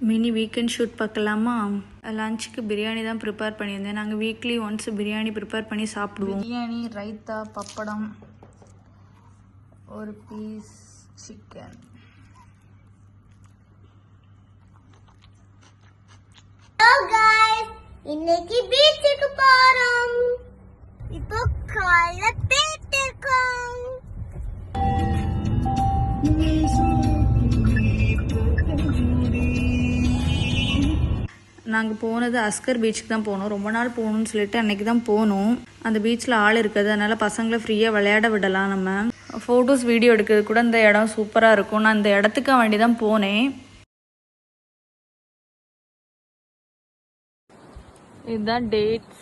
Mini weekend shoot பார்க்கலாமா? லஞ்சுக்கு பிரியாணி தான் ப்ரிப்பேர் பண்ணியிருந்தேன். நாங்கள் வீக்லி ஒன்ஸ் பிரியாணி ப்ரிப்பேர் பண்ணி சாப்பிடுவோம். பிரியாணி, ரைத்தா, பப்படம், ஒரு பீஸ் சிக்கன். இன்னைக்கு பீச்சுக்கு போறோம். இப்போ காலைல போயிட்டுருக்கோம். நாங்கள் போனது அஸ்கர் பீச்சுக்கு தான் போனோம். ரொம்ப நாள் போகணும்னு சொல்லிட்டு அன்றைக்கி தான் போனோம். அந்த பீச்சில் ஆள் இருக்குது, அதனால் பசங்களை ஃப்ரீயாக விளையாட விடலாம். நம்ம ஃபோட்டோஸ் வீடியோ எடுக்கிறது கூட இந்த இடம் சூப்பராக இருக்கும். நான் அந்த இடத்துக்கு வேண்டி தான் போனேன். இதுதான் டேட்ஸ்.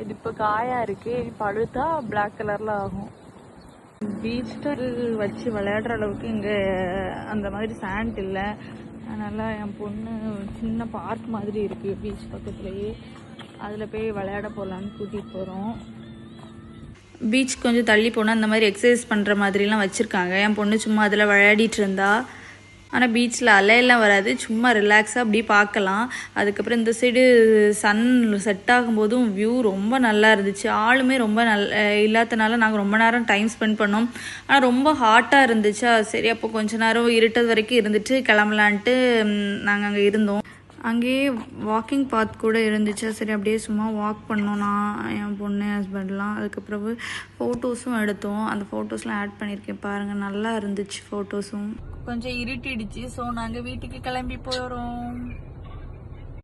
இது இப்போ காயாக இருக்குது, பழுத்தா பிளாக் கலரில் ஆகும். பீச்சில் வச்சு விளையாடுற அளவுக்கு இங்கே அந்த மாதிரி சாண்ட் இல்லை. அதனால் என் பொண்ணு சின்ன பார்க் மாதிரி இருக்குது பீச் பக்கத்துலேயே, அதில் போய் விளையாட போகலான்னு கூட்டிகிட்டு போகிறோம். பீச் கொஞ்சம் தள்ளி போனால் இந்த மாதிரி எக்ஸசைஸ் பண்ணுற மாதிரிலாம் வச்சுருக்காங்க. என் பொண்ணு சும்மா அதில் விளையாடிட்டு இருந்தா. ஆனால் பீச்சில் அலையெல்லாம் வராது, சும்மா ரிலாக்ஸாக அப்படியே பார்க்கலாம். அதுக்கப்புறம் இந்த சைடு சன் செட் ஆகும்போதும் வியூ ரொம்ப நல்லா இருந்துச்சு. ஆளுமே ரொம்ப இல்லாதனால நாங்கள் ரொம்ப நேரம் டைம் ஸ்பெண்ட் பண்ணோம். ஆனால் ரொம்ப ஹாட்டாக இருந்துச்சா, சரி அப்போ கொஞ்ச நேரம் இருட்டது வரைக்கும் இருந்துட்டு கிளம்பலான்ட்டு நாங்கள் அங்கே இருந்தோம். அங்கேயே வாக்கிங் பாத் கூட இருந்துச்சா, சரி அப்படியே சும்மா வாக் பண்ணோம் நான், என் பொண்ணு, ஹஸ்பண்ட்லாம். அதுக்கப்புறம் ஃபோட்டோஸும் எடுத்தோம். அந்த ஃபோட்டோஸ்லாம் ஆட் பண்ணியிருக்கேன் பாருங்கள், நல்லா இருந்துச்சு ஃபோட்டோஸும். கொஞ்சம் இருட்டிடுச்சு, ஸோ நாங்கள் வீட்டுக்கு கிளம்பி போகிறோம்.